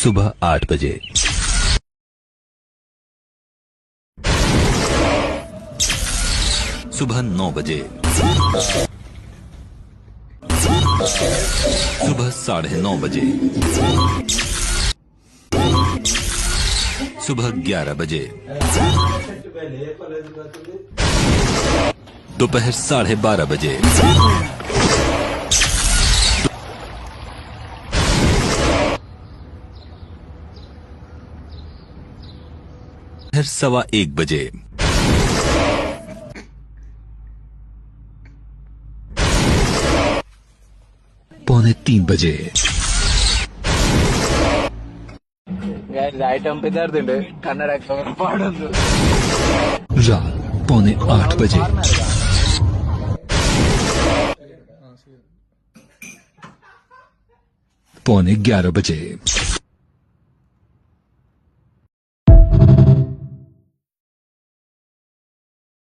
सुबह 8 बजे, सुबह 9 बजे, सुबह 9:30 बजे, सुबह 11 बजे, दोपहर 12:30 बजे, दोपहर 1:15 बजे, पौने 3 बजे, ഐറ്റം പിതാർത്തുണ്ട് കന്നഡ പാടുന്നു रात पौने 8 बजे, पौने 11 बजे,